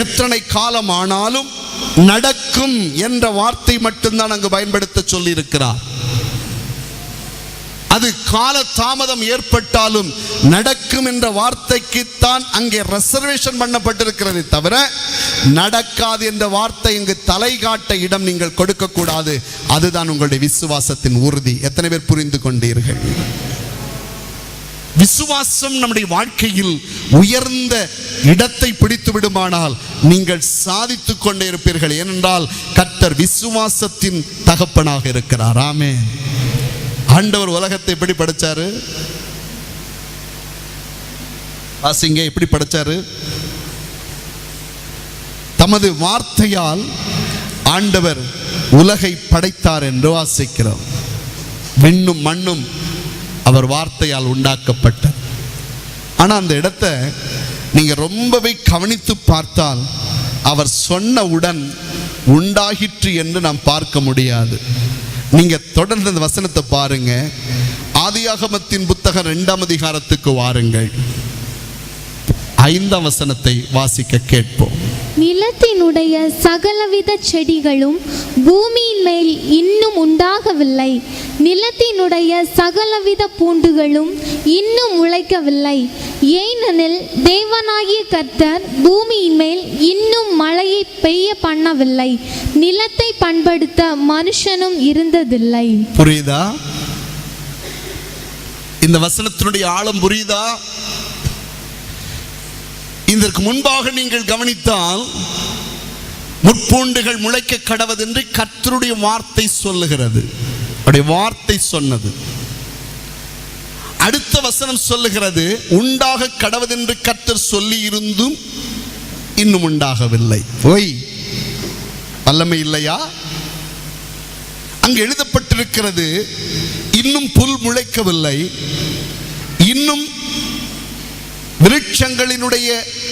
எத்தனை காலம் ஆனாலும் நடக்கும் என்ற வார்த்தை மட்டும்தான் அங்கு பயன்படுத்த சொல்லி இருக்கிறார். அது கால தாமதம் ஏற்பட்டாலும் நடக்கும் என்ற வார்த்தைக்குத்தான் அங்கே ரிசர்வேஷன் பண்ணப்பட்டிருக்கிறது தவிர நடக்காது என்ற வார்த்தை இங்கு தலை காட்ட இடம் நீங்கள் கொடுக்க கூடாது. அதுதான் உங்களுடைய விசுவாசத்தின் உறுதி. எத்தனை பேர் புரிந்து கொண்டீர்கள்? விசுவாசம் நம்முடைய வாழ்க்கையில் உயர்ந்த இடத்தை பிடித்து விடுமானால் நீங்கள் சாதித்துக் கொண்டே இருப்பீர்கள். ஏனென்றால் கர்த்தர் விசுவாசத்தின் தகப்பனாக இருக்கிறார். ஆமென். ஆண்டவர் உலகத்தை எப்படி படைச்சாரு? வாசிங்க, எப்படி படைச்சாரு? தமது வார்த்தையால் ஆண்டவர் உலகை படைத்தார் என்று வாசிக்கிறோம். விண்ணும் மண்ணும் அவர் வார்த்தையால் உண்டாக்கப்பட்டார். ஆனால் அந்த இடத்தை நீங்க ரொம்பவே கவனித்து பார்த்தால் அவர் சொன்னவுடன் உண்டாகிற்று என்று நாம் பார்க்க முடியாது. நீங்க தொடர்ந்து அந்த வசனத்தை பாருங்க. ஆதியாகமத்தின் புத்தகம் 2ஆம் அதிகாரத்துக்கு வாருங்கள். 5ஆம் வசனத்தை வாசிக்க கேட்போம். நிலத்தினுடைய சகலவித செடிகளும் பூமியின் மேல் இன்னும் உண்டாகவில்லை, நிலத்தினுடைய சகலவித பூண்டுகளும் இன்னும் முளைக்கவில்லை. ஏனெனில் தேவனாகிய கர்த்தர் பூமியின் மேல் இன்னும் மழையை பெய்ய பண்ணவில்லை, நிலத்தை பண்படுத்த மனுஷனும் இருந்ததில்லை. புரியுதா? இந்த வசனத்தினுடைய ஆழம் புரியுதா? இதற்கு முன்பாக நீங்கள் கவனித்தால் முட்பூண்டுகள் முளைக்க கடவது என்று கர்த்தருடைய வார்த்தை சொல்லுகிறது. அவருடைய வார்த்தை சொன்னது. அடுத்த வசனம் சொல்லுகிறது உண்டாக கடவது என்று கர்த்தர் சொல்லி இருந்தும் இன்னும் உண்டாகவில்லை. ஓய், வல்லமை இல்லையா? அங்கு எழுதப்பட்டிருக்கிறது இன்னும் புல் முளைக்கவில்லை, இன்னும் விருட்சங்களினுடைய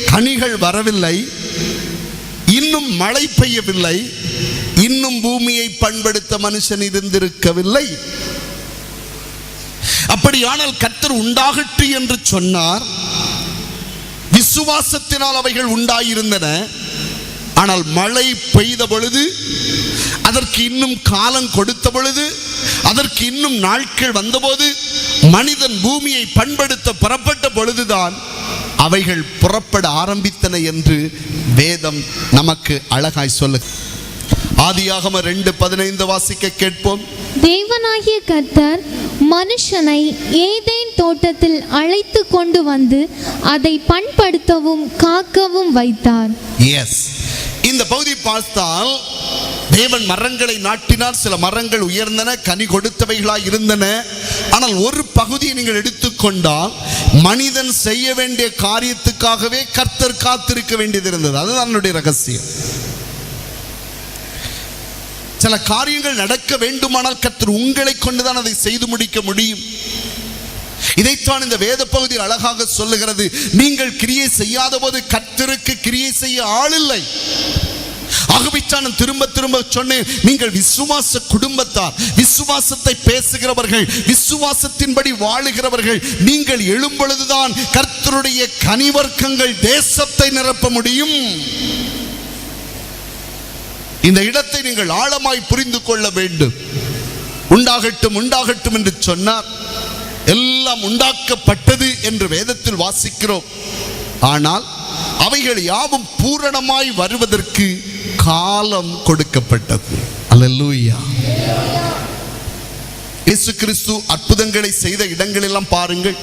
கனிகள் வரவில்லை, இன்னும் மழை பெய்யவில்லை, இன்னும் பூமியை பண்படுத்த மனுஷன் இருந்திருக்கவில்லை. அப்படியானால் கர்த்தர் உண்டாகட்டும் என்று சொன்னார். விசுவாசத்தினால் அவைகள் உண்டாயிருந்தன. ஆனால் மழை பெய்த பொழுது, அதற்கு இன்னும் காலம் கொடுத்த பொழுது, அதற்கு இன்னும் நாட்கள் வந்தபோது, மனிதன் பூமியை பண்படுத்த புறப்பட்ட பொழுதுதான் அவைகள் புறப்பட ஆரம்பித்தன என்று வேதம் நமக்கு அழகாய் சொல்லு. ஆதியாகம 2:15 வாசிக்க கேட்போம். தேவனாகிய கர்த்தர் மனுஷனை ஏதேன் தோட்டத்தில் அழைத்து கொண்டு வந்து அதை பண்படுத்தவும் காக்கவும் வைத்தார். எஸ், இந்த பகுதி பார்த்தால் தேவன் மரங்களை நாட்டினார். சில மரங்கள் உயர்ந்தன, கனி கொடுத்தவைகளாய் இருந்தன. ஆனால் ஒரு பகுதியை நீங்கள் எடுத்துக்கொண்டால் மனிதன் செய்ய வேண்டிய காரியத்துக்காகவே கர்த்தர் காத்திருக்க வேண்டியது இருந்தது. அதுதான் என்னுடைய ரகசியம். சில காரியங்கள் நடக்க வேண்டுமானால் கர்த்தர் உங்களை கொண்டுதான் அதை செய்து முடிக்க முடியும். இதைத்தான் இந்த வேத பகுதியில் அழகாக சொல்லுகிறது. நீங்கள் கிரியை செய்யாத போது கர்த்தருக்கு கிரியை செய்ய ஆள் இல்லை. ஆகவே நான் திரும்ப திரும்ப சொன்னேன், நீங்கள் விசுவாச குடும்பத்தார், விசுவாசத்தை பேசுகிறவர்கள், விசுவாசத்தின்படி வாழுகிறவர்கள். நீங்கள் எழும் பொழுதுதான் கர்த்தருடைய கனிவர்க்கங்கள் தேசத்தை நிரப்ப முடியும். இந்த இடத்தை நீங்கள் ஆழமாய் புரிந்து கொள்ள வேண்டும். உண்டாகட்டும் உண்டாகட்டும் என்று சொன்னார். எல்லாம் உண்டாக்கப்பட்டது என்று வேதத்தில் வாசிக்கிறோம். ஆனால் அவைகள் யாவும் பூரணமாய் வருவதற்கு காலம் கொடுக்கப்பட்டது. அல்லேலூயா. இயேசு கிறிஸ்து அற்புதங்களை செய்த இடங்களெல்லாம் பாருங்கள்.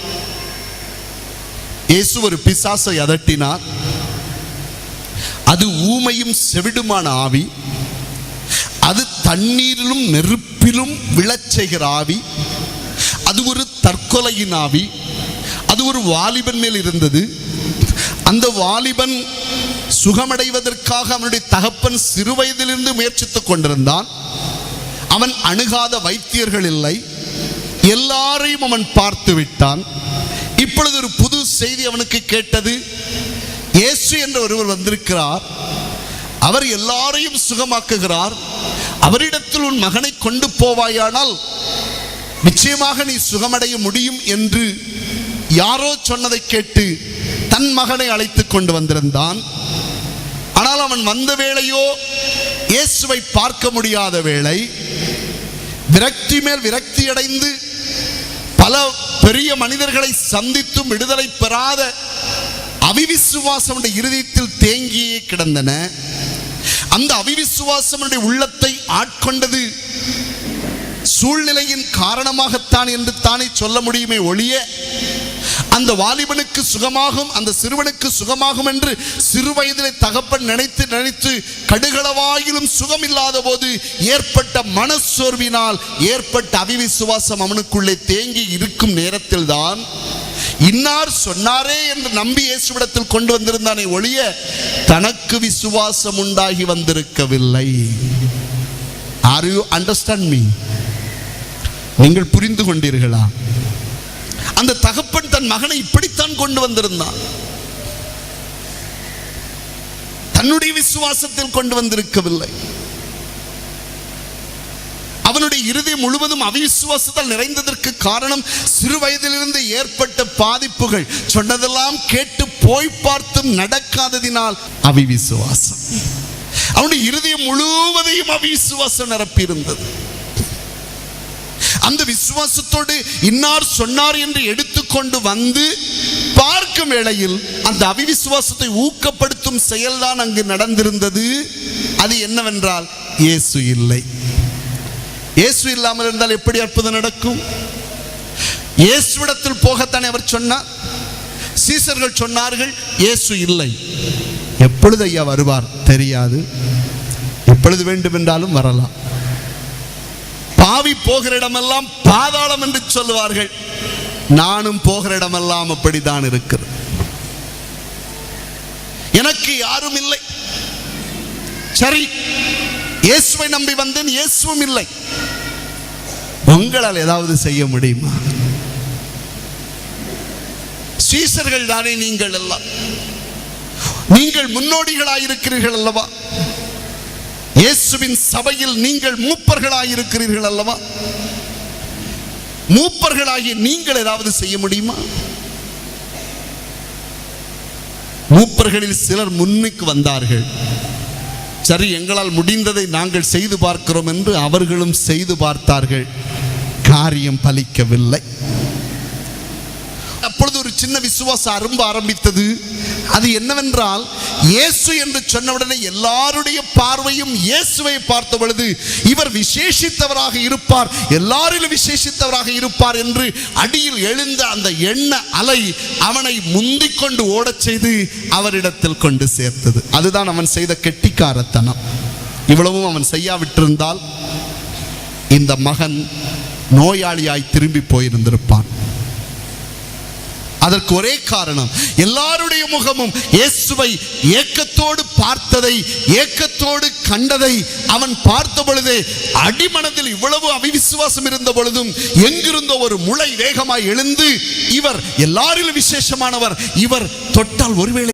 இயேசு ஒரு பிசாசை அதட்டினார். அது ஊமையும் செவிடுமான ஆவி. அது தண்ணீரிலும் நெருப்பிலும் விழச் செய்கிற ஆவி. அது ஒரு தற்கொலையின் ஆவி. அது ஒரு வாலிபன் மேல் இருந்தது. அந்த வாலிபன் சுகமடைவதற்காக அவனுடைய தகப்பன் சிறுவயதிலிருந்து முயற்சித்துக் கொண்டிருந்தான். அவன் அணுகாத வைத்தியர்கள் இல்லை. எல்லாரையும் அவன் பார்த்து விட்டான். இப்பொழுது ஒரு புது செய்தி அவனுக்கு கேட்டது. இயேசு என்ற ஒருவர் வந்திருக்கிறார். அவர் எல்லாரையும் சுகமாக்குகிறார். அவரிடத்தில் உன் மகனை கொண்டு போவாயானால் நிச்சயமாக நீ சுகமடைய முடியும் என்று யாரோ சொன்னதை கேட்டு தன் மகனை அழைத்து கொண்டு வந்திருந்தான். ஆனால் அவன் வந்த வேளையோ இயேசுவை பார்க்க முடியாத வேளை. விரக்தி மேல் விரக்தி அடைந்து பல பெரிய மனிதர்களை சந்தித்தும் விடுதலை பெறாத அவிவிசுவாசம் இருதயத்தில் தேங்கியே கிடந்தன. அந்த அவிவிசுவாசம் உள்ளத்தை ஆட்கொண்டது சூழ்நிலையின் காரணமாகத்தான் என்று தானே சொல்ல முடியுமே ஒழிய, அந்த வாலிபனுக்கு சுகமாகும், அந்த சிறுவனுக்கு சுகமாகும் என்று சிறு வயதிலே தகப்பன் நினைத்து கடுகளவாயிலும் சுகம் இல்லாத போது ஏற்பட்ட மனச்சோர்வினால் ஏற்பட்ட அவிவிசுவாசம் அவனுக்குள்ளே தேங்கி இருக்கும் நேரத்தில் தான் இன்னார் சொன்னாரே என்று நம்பி இயேசுவிடத்தில் கொண்டு வந்திருந்தானே ஒழிய தனக்கு விசுவாசம் உண்டாகி வந்திருக்கவில்லை. Are you understand me? நீங்கள் புரிந்து கொண்டீர்களா? அந்த தகப்பன் தன் மகனை இப்படித்தான் கொண்டு வந்திருந்தான். தன்னுடைய விசுவாசத்தில் கொண்டு வந்திருக்கவில்லை. அவனுடைய இருதயம் முழுவதும் அவிசுவாசத்தால் நிறைந்ததற்கு காரணம் சிறு வயதிலிருந்து ஏற்பட்ட பாதிப்புகள். சொன்னதெல்லாம் கேட்டு போய் பார்த்தும் நடக்காததினால் அவிசுவாசம். அவனுடைய இருதயம் முழுவதையும் அவிசுவாசம் நிரப்பியிருந்தது. அந்த விசுவாசத்தோடு இன்னார் சொன்னார் என்று எடுத்துக்கொண்டு வந்து பார்க்கும் வேளையில் அந்த அவிசுவாசத்தை ஊக்கப்படுத்தும் செயல்தான் அங்கு நடந்திருந்தது. அது என்னவென்றால் இயேசு இல்லை. இயேசு இல்லாமல் இருந்தால் எப்படி அற்புதம் நடக்கும்? இயேசுவிடத்தில் போகத்தானே அவர் சொன்னார். சீசர்கள் சொன்னார்கள் இயேசு இல்லை. எப்பொழுது ஐயா வருவார் தெரியாது, எப்பொழுது வேண்டுமென்றாலும் வரலாம். பாவி போகிற இடமெல்லாம் பாதாளம் என்று சொல்லுவார்கள். நானும் போகிற இடமெல்லாம் அப்படித்தான் இருக்கிறது. எனக்கு யாரும் இல்லை. சரி, இயேசுவை நம்பி வந்தேன், இயேசுவும் இல்லை. உங்களால் ஏதாவது செய்ய முடியுமா? சீசர்கள் தானே நீங்கள் எல்லாம். நீங்கள் முன்னோடிகளாயிருக்கிறீர்கள் அல்லவா? இயேசுவின் சபையில் நீங்கள் மூப்பர்களாயிருக்கிறீர்கள் அல்லவா? மூப்பர்களாகிய நீங்கள் ஏதாவது செய்ய முடியுமா? மூப்பர்களில் சிலர் முன்னுக்கு வந்தார்கள். சரி, எங்களால் முடிந்ததை நாங்கள் செய்து பார்க்கிறோம் என்று அவர்களும் செய்து பார்த்தார்கள். காரியம் பலிக்கவில்லை. அப்பொழுது ஒரு சின்ன விசுவாசம் அரும்ப ஆரம்பித்தது. அது என்னவென்றால், இயேசு என்று சொன்னவுடனே எல்லாருடைய பார்வையும் இயேசுவை பார்த்த பொழுது இவர் விசேஷித்தவராக இருப்பார், எல்லாரிலும் விசேஷித்தவராக இருப்பார் என்று அடியில் எழுந்த அந்த எண்ண அலை அவனை முந்திக் கொண்டு ஓடச் செய்து அவரிடத்தில் கொண்டு சேர்த்தது. அதுதான் அவன் செய்த கெட்டிக்காரத்தனம். இவ்வளவும் அவன் செய்யாவிட்டிருந்தால் இந்த மகன் நோயாளியாய் திரும்பி போயிருந்திருப்பான். அதற்கு ஒரே காரணம், எல்லாருடைய முகமும் இயேசுவை ஏக்கத்தோடு பார்த்ததை, ஏக்கத்தோடு கண்டதை அவன் பார்த்த பொழுதே அடிமனதில் இவ்வளவு அவிசுவாசம் இருந்த பொழுதும் எங்கிருந்தோ ஒரு முளை வேகமாய் எழுந்து, இவர் எல்லாரிலும் விசேஷமானவர், இவர் தொட்டால் ஒருவேளை